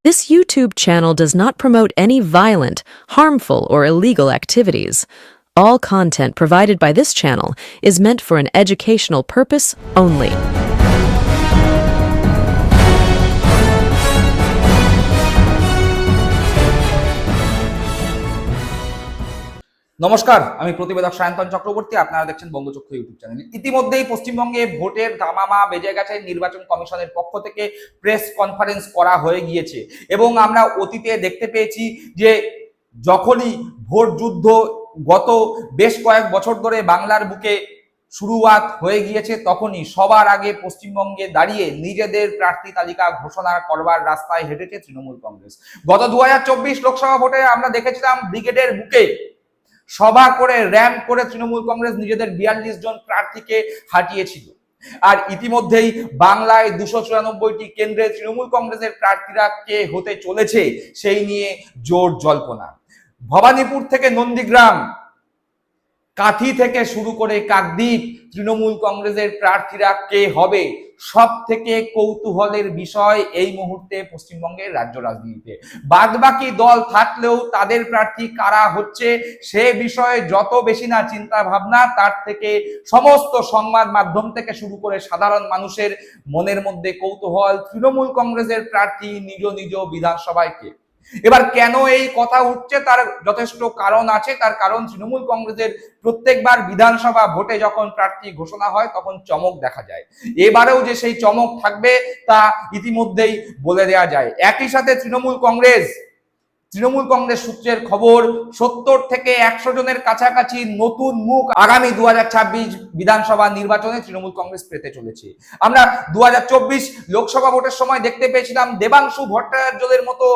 This YouTube channel does not promote any violent, harmful, or illegal activities. All content provided by this channel is meant for an educational purpose only. নমস্কার, আমি প্রতিবেদক সায়ন্তন চক্রবর্তী। আপনারা দেখছেন বঙ্গচক্ষু YouTube channel. ইতিমধ্যেই পশ্চিমবঙ্গে ভোটের দামামা বেজে গেছে। নির্বাচন কমিশনের পক্ষ থেকে প্রেস কনফারেন্স করা হয়ে গিয়েছে এবং আমরা অতীতে দেখতে পেয়েছি যে যখনই ভোট যুদ্ধ গত বেশ কয়েক বছর ধরে বাংলার বুকে শুরুয়াত হয়ে গিয়েছে, তখনই সবার আগে পশ্চিমবঙ্গে দাঁড়িয়ে নিজেদের প্রার্থী তালিকা ঘোষণা করবার রাস্তায় হেঁটেছে তৃণমূল কংগ্রেস। গত 2024 লোকসভা ভোটে আমরা দেখেছিলাম ব্রিগেডের বুকে সভা করে র্যাম্প করে তৃণমূল কংগ্রেস নিজেদের 42 জন প্রার্থীকে হাঁটিয়েছিল। আর ইতিমধ্যেই বাংলায় 294টি কেন্দ্রে তৃণমূল কংগ্রেসের প্রার্থীরা কে হতে চলেছে সেই নিয়ে জোর জল্পনা। ভবানীপুর থেকে নন্দীগ্রাম, কাঁথি থেকে শুরু করে কাকদ্বীপ, তৃণমূল কংগ্রেসের প্রার্থীরা কে হবে সব থেকে কৌতূহলের বিষয় এই মুহূর্তে পশ্চিমবঙ্গের রাজ্য রাজনীতিতে। বাদবাকি দল থাকলেও তাদের প্রার্থী কারা হচ্ছে সে বিষয়ে যত বেশি না চিন্তা ভাবনা, তার থেকে সমস্ত সংবাদ মাধ্যম থেকে শুরু করে সাধারণ মানুষের মনের মধ্যে কৌতূহল তৃণমূল কংগ্রেসের প্রার্থী নিজ নিজ বিধানসভায় কে। এবার কেন এই কথা উঠছে তার যথেষ্ট কারণ আছে। তার কারণ তৃণমূল কংগ্রেসের প্রত্যেকবার বিধানসভা ভোটে যখন প্রার্থী ঘোষণা হয় তখন চমক দেখা যায়। এবারেও যে সেই চমক থাকবে তা ইতিমধ্যেই বলে দেওয়া যায়। একই সাথে তৃণমূল কংগ্রেস সূত্রের খবর 70 থেকে 100 জনের কাছাকাছি নতুন মুখ আগামী 2026 বিধানসভা নির্বাচনে তৃণমূল কংগ্রেস পেতে চলেছে। আমরা 2024 লোকসভা ভোটের সময় দেখতে পেয়েছিলাম দেবাংশু ভট্টাচার্যদের মতো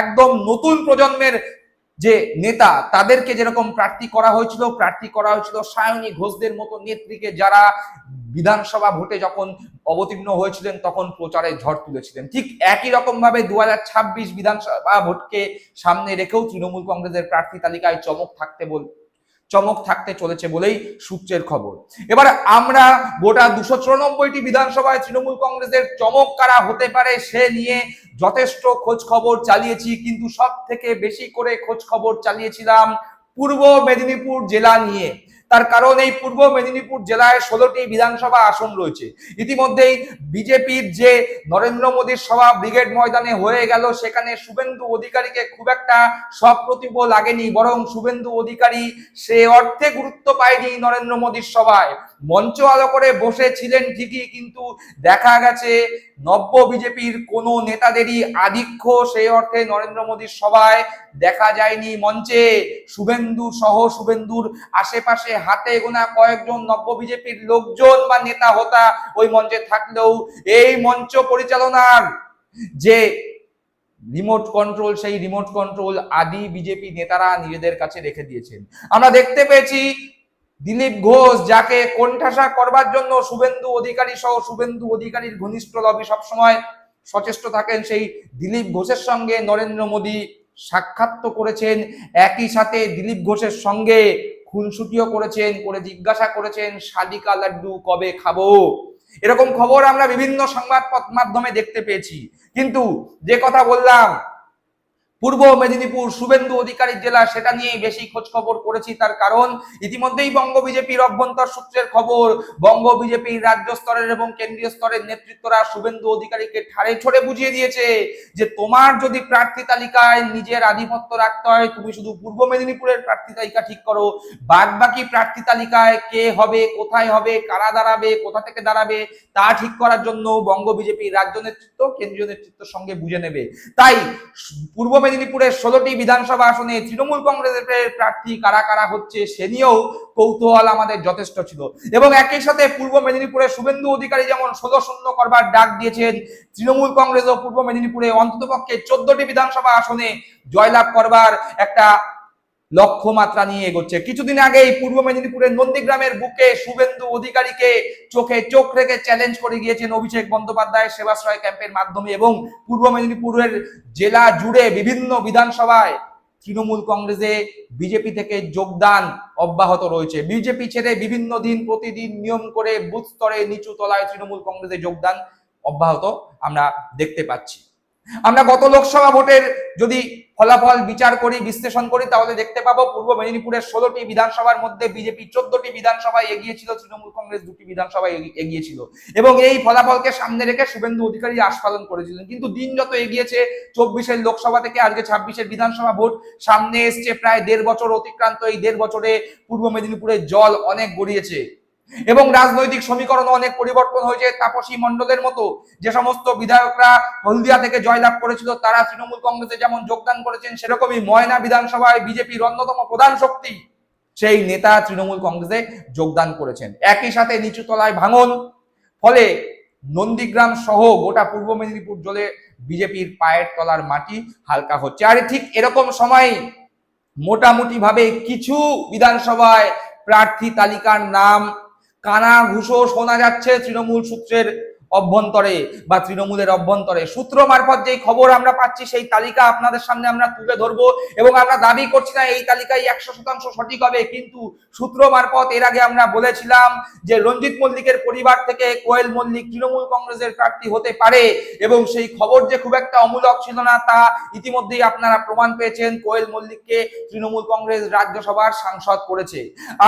একদম নতুন প্রজন্মের যে নেতা, তাদেরকে যেরকম প্রার্থী করা হয়েছিল সায়নী ঘোষদের মতো নেত্রীকে, যারা বিধানসভা ভোটে যখন অবতীর্ণ হয়েছিলেন তখন প্রচারে ঝড় তুলেছিলেন। ঠিক একই রকম ভাবে 2026 বিধানসভা ভোটকে সামনে রেখেও তৃণমূল কংগ্রেসের প্রার্থী তালিকায় চমক থাকতে চলেছে বলেই সূত্রের খবর। এবার আমরা গোটা 294টি বিধানসভায় তৃণমূল কংগ্রেসের চমক কারা হতে পারে সে নিয়ে যথেষ্ট খোঁজ খবর চালিয়েছি, কিন্তু সব থেকে বেশি করে খোঁজ খবর চালিয়েছিলাম পূর্ব মেদিনীপুর জেলা নিয়ে। তার কারণ এই পূর্ব মেদিনীপুর জেলায় 16টি বিধানসভা আসন রয়েছে। ইতিমধ্যেই বিজেপির যে নরেন্দ্র মোদীর সভা ব্রিগেড ময়দানে হয়ে গেল, সেখানে শুভেন্দু অধিকারীকে খুব একটা সপ্রতিভ লাগেনি, বরং শুভেন্দু অধিকারী সে অর্থে গুরুত্ব পায়নি নরেন্দ্র মোদীর সভায়। মঞ্চ আলো করে বসেছিলেন ঠিকই, কিন্তু দেখা গেছে নব্য বিজেপির কোনো নেতাদেরই আধিক্য সেই অর্থে নরেন্দ্র মোদীর সভায় দেখা যায়নি। মঞ্চে শুভেন্দুর আশেপাশে হাতে গোনা কয়েকজন নব্য বিজেপির লোকজন বা নেতা হোতা ওই মঞ্চে থাকলেও এই মঞ্চ পরিচালনার যে রিমোট কন্ট্রোল, সেই রিমোট কন্ট্রোল আদি বিজেপি নেতারা নিজেদের কাছে রেখে দিয়েছেন। আমরা দেখতে পেয়েছি দিলীপ ঘোষ, যাকে কোণঠাসা করবার জন্য শুভেন্দু অধিকারী সহ শুভেন্দু অধিকারীর ঘনিষ্ঠ লবি সবসময় সচেষ্ট থাকেন, সেই দিলীপ ঘোষের সঙ্গে নরেন্দ্র মোদী সাক্ষাৎ করেছেন। একই সাথে দিলীপ ঘোষের সঙ্গে খুনসুটিও করেছেন, করে জিজ্ঞাসা করেছেন শালিকা লাড্ডু কবে খাবো। এরকম খবর আমরা বিভিন্ন সংবাদ মাধ্যমে দেখতে পেয়েছি। কিন্তু যে কথা বললাম পূর্ব মেদিনীপুর শুভেন্দু অধিকারীর জেলা, সেটা নিয়ে বেশি খোঁজ খবর করেছি। তার কারণ ইতিমধ্যেই বঙ্গ বিজেপির অভ্যন্তর সূত্রের খবর, বঙ্গ বিজেপির রাজ্য স্তরের এবং কেন্দ্রীয় স্তরের নেতৃত্বরা শুভেন্দু অধিকারীকে ঠাড়ে ছোড়ে বুঝিয়ে দিয়েছে যে তোমার যদি প্রার্থী তালিকায় নিজের আধিপত্য রাখতে হয়, তুমি শুধু পূর্ব মেদিনীপুরের প্রার্থী তালিকা ঠিক করো, বাদ বাকি প্রার্থী তালিকায় কে হবে, কোথায় হবে, কারা দাঁড়াবে, কোথা থেকে দাঁড়াবে তা ঠিক করার জন্য বঙ্গ বিজেপির রাজ্য নেতৃত্ব কেন্দ্রীয় নেতৃত্বের সঙ্গে বুঝে নেবে। তাই পূর্ব মেদিনীপুরের 16টি বিধানসভা আসনে তৃণমূল কংগ্রেসের প্রার্থী কারা কারা হচ্ছে সে নিয়েও কৌতূহল আমাদের যথেষ্ট ছিল। এবং একই সাথে পূর্ব মেদিনীপুরের শুভেন্দু অধিকারী যেমন 16-0 করবার ডাক দিয়েছেন, তৃণমূল কংগ্রেস ও পূর্ব মেদিনীপুরে অন্ততপক্ষে 14টি বিধানসভা আসনে জয়লাভ করবার একটা লক্ষ্যমাত্রা নিয়ে এগোচ্ছে। কিছুদিন আগেই পূর্ব মেদিনীপুরের নন্দীগ্রামের বুকে শুভেন্দু অধিকারীকে চোখে চোখ রেখে চ্যালেঞ্জ করে গিয়েছেন অভিষেক বন্দ্যোপাধ্যায় সেবাশ্রয় ক্যাম্পের মাধ্যমে। এবং পূর্ব মেদিনীপুরের জেলা জুড়ে বিভিন্ন বিধানসভায় তৃণমূল কংগ্রেসে বিজেপি থেকে যোগদান অব্যাহত রয়েছে। বিজেপি ছেড়ে বিভিন্ন দিন প্রতিদিন নিয়ম করে বুথ স্তরে নিচু তলায় তৃণমূল কংগ্রেসে যোগদান অব্যাহত আমরা দেখতে পাচ্ছি। আমরা গত লোকসভা ভোটের যদি ফলাফল বিচার করি, বিশ্লেষণ করি, তাহলে দেখতে পাবো পূর্ব মেদিনীপুরের 16টি বিধানসভার মধ্যে বিজেপি 14টি বিধানসভায় এগিয়েছিল, তৃণমূল কংগ্রেস 2টি বিধানসভায় এগিয়েছিল এবং এই ফলাফলকে সামনে রেখে শুভেন্দু অধিকারী আস্ফালন করেছিলেন। কিন্তু দিন যত এগিয়েছে, 24-এর লোকসভা থেকে আজকে 26-এর বিধানসভা ভোট সামনে এসছে, প্রায় 1.5 বছর অতিক্রান্ত। এই 1.5 বছরে পূর্ব মেদিনীপুরের জল অনেক গড়িয়েছে এবং রাজনৈতিক সমীকরণ অনেক পরিবর্তন হয়েছে। তাপসী মণ্ডলের মতো যে সমস্ত বিধায়করা হলদিয়া থেকে জয়লাভ করেছিল, তারা তৃণমূল কংগ্রেসে যেমন যোগদান করেছেন, সেরকমই ময়না বিধানসভায় বিজেপির অন্যতম প্রধান শক্তি সেই নেতা তৃণমূল কংগ্রেসে যোগদান করেছেন। একই সাথে নিচু তলায় ভাঙন, ফলে নন্দীগ্রাম সহ গোটা পূর্ব মেদিনীপুর জলে বিজেপির পায়ের তলার মাটি হালকা হচ্ছে। আর ঠিক এরকম সময় মোটামুটি ভাবে কিছু বিধানসভায় প্রার্থী তালিকার নাম কানাঘুষো শোনা যাচ্ছে তৃণমূল সূত্রের অভ্যন্তরে বা তৃণমূলের অভ্যন্তরে। সূত্র মারফত যেই খবর আমরা পাচ্ছি, সেই তালিকা আপনাদের সামনে আমরা তুলে ধরবো এবং আমরা দাবি করছি না এই তালিকায় 100% সঠিক হবে, কিন্তু সূত্র মারফত এর আগে আমরা বলেছিলাম যে রঞ্জিত মল্লিকের পরিবার থেকে কোয়েল মল্লিক তৃণমূল কংগ্রেসের প্রার্থী হতে পারে এবং সেই খবর যে খুব একটা অমূলক ছিল না, তা ইতিমধ্যেই আপনারা প্রমাণ পেয়েছেন। কোয়েল মল্লিককে তৃণমূল কংগ্রেস রাজ্যসভার সাংসদ করেছে।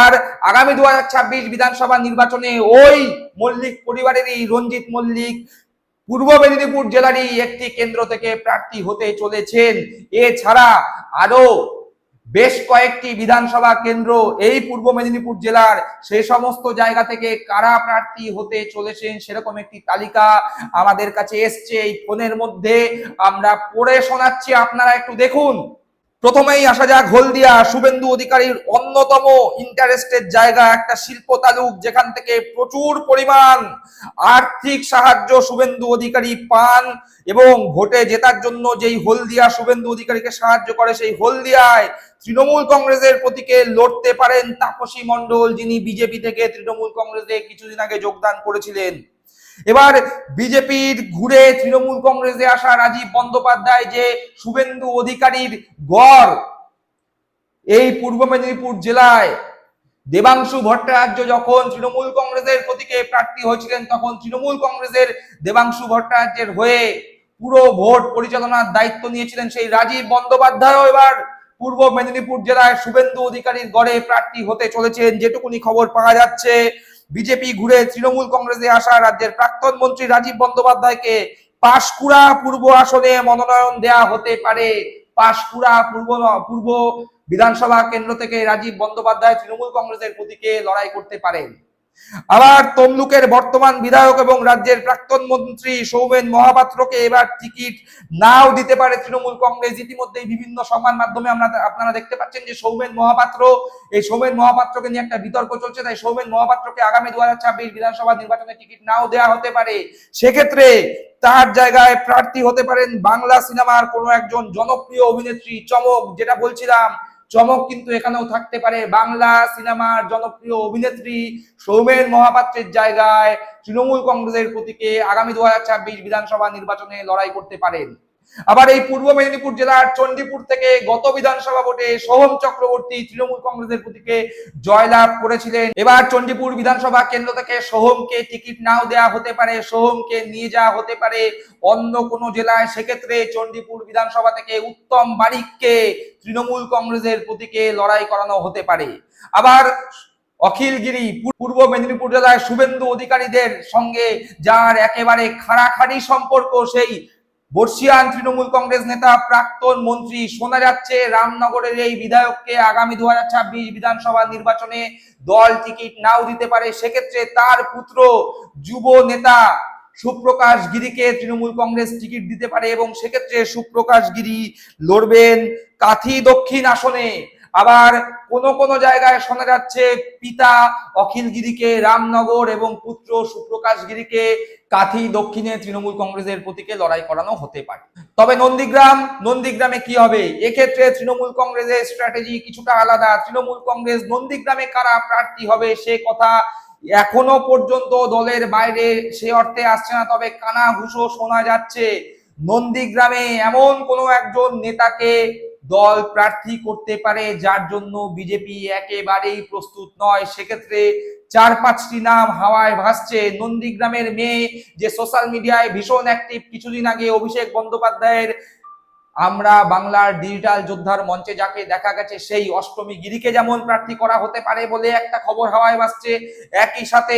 আর আগামী 2026 বিধানসভা নির্বাচনে ওই মল্লিক পরিবারেরই রঞ্জিত মল্লিক পূর্ব মেদিনীপুর জেলারই একটি কেন্দ্র থেকে প্রার্থী হতে চলেছেন। এছাড়া আরো বেশ কয়েকটি বিধানসভা কেন্দ্র এই পূর্ব মেদিনীপুর জেলার, সেই সমস্ত জায়গা থেকে কারা প্রার্থী হতে চলেছেন সেরকম একটি তালিকা আমাদের কাছে এসছে। এই ফোনের মধ্যে আমরা পড়ে শোনাচ্ছি, আপনারা একটু দেখুন। প্রথমেই আসা যাক হলদিয়া। শুভেন্দু অধিকারীর অন্যতম ইন্টারেস্টের জায়গা, একটা শিল্প তালুক, যেখান থেকে প্রচুর পরিমাণ আর্থিক সাহায্য শুভেন্দু অধিকারী পান এবং ভোটে জেতার জন্য যেই হলদিয়া শুভেন্দু অধিকারীকে সাহায্য করে, সেই হলদিয়ায় তৃণমূল কংগ্রেসের প্রতীকে লড়তে পারেন তাপসী মণ্ডল, যিনি বিজেপি থেকে তৃণমূল কংগ্রেসে কিছুদিন আগে যোগদান করেছিলেন। এবার বিজেপির ঘুরে তৃণমূল কংগ্রেসে আসা রাজীব বন্দ্যোপাধ্যায় যে শুভেন্দু অধিকারীর গড় এই পূর্ব মেদিনীপুর জেলায়, দেবাংশু ভট্টাচার্য যখন তৃণমূল কংগ্রেসের প্রতীকে প্রার্থী হয়েছিলেন, তখন তৃণমূল কংগ্রেসের দেবাংশু ভট্টাচার্যের হয়ে পুরো ভোট পরিচালনার দায়িত্ব নিয়েছিলেন সেই রাজীব বন্দ্যোপাধ্যায় এবার পূর্ব মেদিনীপুর জেলায় শুভেন্দু অধিকারীর গড়ে প্রার্থী হতে চলেছেন। যেটুকুনি খবর পাওয়া যাচ্ছে, বিজেপি ঘুরে তৃণমূল কংগ্রেসে আসা রাজ্যের প্রাক্তন মন্ত্রী রাজীব বন্দ্যোপাধ্যায়কে পাঁশকুড়া পূর্ব আসনে মনোনয়ন দেয়া হতে পারে। পাঁশকুড়া পূর্ব বিধানসভা কেন্দ্র থেকে রাজীব বন্দ্যোপাধ্যায় তৃণমূল কংগ্রেসের প্রতীকে লড়াই করতে পারেন। আবার তমলুকের বর্তমান বিধায়ক এবং রাজ্যের প্রাক্তন মন্ত্রী সৌমেন মহাপাত্রকে এবার টিকিট নাও দিতে পারে তৃণমূল কংগ্রেস। ইতিমধ্যেই বিভিন্ন সংবাদ মাধ্যমে আপনারা দেখতে পাচ্ছেন যে সৌমেন মহাপাত্রকে নিয়ে একটা বিতর্ক চলছে। তাই সৌমেন মহাপাত্রকে আগামী 2026 বিধানসভা নির্বাচনে টিকিট নাও দেওয়া হতে পারে। সেক্ষেত্রে তার জায়গায় প্রার্থী হতে পারেন বাংলা সিনেমার কোনো একজন জনপ্রিয় অভিনেত্রী চমক। যেটা বলছিলাম, চমক কিন্তু এখানেও থাকতে পারে। বাংলা সিনেমার জনপ্রিয় অভিনেত্রী সৌমেন মহাপাত্রের জায়গায় তৃণমূল কংগ্রেসের প্রতীকে আগামী 2026 বিধানসভা নির্বাচনে লড়াই করতে পারেন। আবার এই পূর্ব মেদিনীপুর জেলার চণ্ডীপুর থেকে গত বিধানসভা ভোটে সোহম চক্রবর্তী তৃণমূল কংগ্রেসের প্রতীকে জয়লাভ করেছিলেন। এবার চণ্ডীপুর বিধানসভা কেন্দ্র থেকে সোহমকে টিকিট নাও দেওয়া হতে পারে, সোহমকে নিয়ে যাওয়া হতে পারে অন্য কোনো জেলায়। সেক্ষেত্রে চণ্ডীপুর বিধানসভা থেকে উত্তম বারিককে তৃণমূল কংগ্রেসের প্রতীকে লড়াই করানো হতে পারে। আবার অখিলগিরি পূর্ব মেদিনীপুর জেলায় শুভেন্দু অধিকারীদের সঙ্গে যার একেবারে খাড়াখাড়ি সম্পর্ক, সেই বর্ষিয়ান তৃণমূল কংগ্রেস নেতা প্রাক্তন মন্ত্রী, শোনা যাচ্ছে রামনগরের এই বিধায়ককে আগামী 2026 বিধানসভা নির্বাচনে দল টিকিট নাও দিতে পারে। সেক্ষেত্রে তার পুত্র যুব নেতা সুপ্রকাশ গিরিকে তৃণমূল কংগ্রেস টিকিট দিতে পারে এবং সেক্ষেত্রে সুপ্রকাশ গিরি লড়বেন কাথি দক্ষিণ আসনে। আবার কোন জায়গায় শোনা যাচ্ছে পিতা অখিল গিরিকে রামনগর এবং পুত্র সুপ্রকাশ গিরিকে কাথি দক্ষিণে তৃণমূল কংগ্রেসের প্রতীকে লড়াই করানো হতে পারে। তবে নন্দীগ্রামে কি হবে? এক্ষেত্রে তৃণমূল কংগ্রেসের স্ট্র্যাটেজি কিছুটা আলাদা। তৃণমূল কংগ্রেস নন্দীগ্রামে কারা প্রার্থী হবে সে কথা এখনো পর্যন্ত দলের বাইরে সে অর্থে আসছে না। তবে কানাঘুষো শোনা যাচ্ছে নন্দীগ্রামে এমন কোনো একজন নেতাকে দল প্রার্থী করতে পারে যার জন্য বিজেপি একেবারেই প্রস্তুত নয়। সেক্ষেত্রে 4-5টি নাম হাওয়ায় ভাসছে। নন্দীগ্রামের মেয়ে যে সোশ্যাল মিডিয়ায় ভীষণ অ্যাক্টিভ, কিছুদিন আগে অভিষেক বন্দ্যোপাধ্যায়ের আমরা বাংলার ডিজিটাল যোদ্ধার মঞ্চে যাকে দেখা গেছে, সেই অষ্টমী গিরিকে যেমন প্রার্থী করা হতে পারে বলে একটা খবর হাওয়ায় ভাসছে। একই সাথে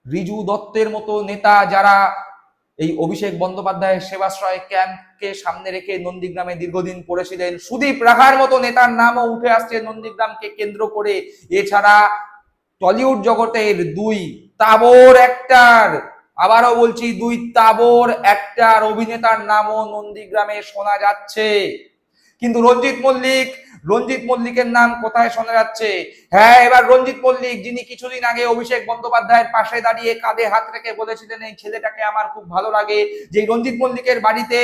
রিজু দত্তের মতো নেতা যারা এই অভিষেক বন্দ্যোপাধ্যায়ের সেবাশ্রয় ক্যাম্পকে সামনে রেখে নন্দীগ্রামে দীর্ঘদিন পড়েছিলেন, সুদীপ রাঘার মতো নেতার নামও উঠে আসছে নন্দীগ্রামকে কেন্দ্র করে। এছাড়া টলিউড জগতের দুই তাবর অ্যাক্টর, আবারও বলছি দুই তাবর অ্যাক্টর অভিনেতার নামও নন্দীগ্রামে শোনা যাচ্ছে। কিন্তু রঞ্জিত মল্লিকের নাম কোথায় শোনা যাচ্ছে? হ্যাঁ, এবার রঞ্জিত মল্লিক, যিনি কিছুদিন আগে অভিষেক বন্দ্যোপাধ্যায়ের পাশে দাঁড়িয়ে কাঁধে হাত রেখে বলেছিলেন এই ছেলেটাকে আমার খুব ভালো লাগে, যে রঞ্জিত মল্লিকের বাড়িতে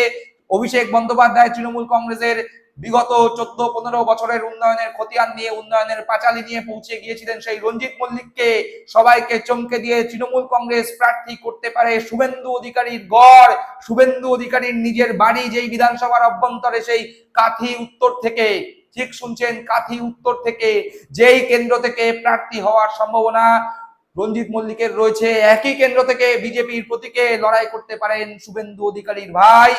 অভিষেক বন্দ্যোপাধ্যায় তৃণমূল কংগ্রেসের বিগত 14-15 বছরের উন্নয়নের খতিয়ান নিয়ে, উন্নয়নের পাঁচালী নিয়ে পৌঁছে গিয়েছিলেন, সেই রঞ্জিত মল্লিককে সবাইকে চমকে দিয়ে তৃণমূল কংগ্রেস প্রার্থী করতে পারে শুভেন্দু অধিকারীর গড়, শুভেন্দু অধিকারীর নিজের বাড়ি, যেই বিধানসভার অভ্যন্তরে, সেই কাথি উত্তর থেকে, ঠিক শুনছেন, কাথি উত্তর থেকে, যেই কেন্দ্র থেকে প্রার্থী হওয়ার সম্ভাবনা রঞ্জিত মল্লিকের রয়েছে। একই কেন্দ্র থেকে বিজেপির প্রতীকে লড়াই করতে পারেন শুভেন্দু অধিকারীর ভাই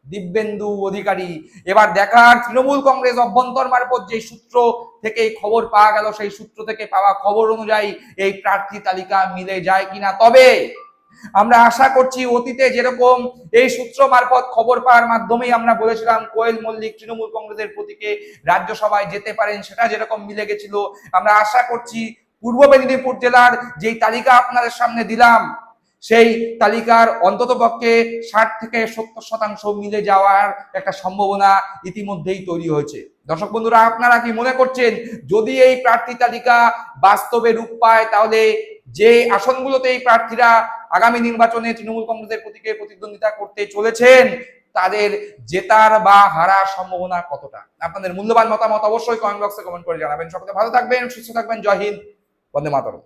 দিব্যেন্দু অধিকারী। এবার দেখার তৃণমূল কংগ্রেস অভ্যন্তর মারফত যে সূত্র থেকে খবর পাওয়া গেল, সেই সূত্র থেকে পাওয়া খবর অনুযায়ী এই প্রার্থী তালিকা মিলে যায় কিনা। তবে আমরা আশা করছি অতীতে যেরকম এই সূত্র মারফত খবর পাওয়ার মাধ্যমেই আমরা বলেছিলাম কোয়েল মল্লিক তৃণমূল কংগ্রেসের প্রতীকে রাজ্যসভায় যেতে পারেন, সেটা যেরকম মিলে গেছিল, আমরা আশা করছি পূর্ব মেদিনীপুর জেলার যেই তালিকা আপনাদের সামনে দিলাম, সেই তালিকার অন্ততপক্ষে 60 থেকে 70% মিলে যাওয়ার একটা সম্ভাবনা ইতিমধ্যেই তৈরি হয়েছে। দর্শক বন্ধুরা, আপনারা কি মনে করছেন যদি এই প্রার্থী তালিকা বাস্তবে রূপ পায়, তাহলে যে আসনগুলোতে এই প্রার্থীরা আগামী নির্বাচনে তৃণমূল কংগ্রেসের প্রতীকে প্রতিদ্বন্দ্বিতা করতে চলেছেন, তাদের জেতার বা হারার সম্ভাবনা কতটা? আপনাদের মূল্যবান মতামত অবশ্যই কমেন্ট বক্সে কমেন্ট করে জানাবেন। সকলে ভালো থাকবেন, সুস্থ থাকবেন। জয় হিন্দ, বন্দে মাতরম।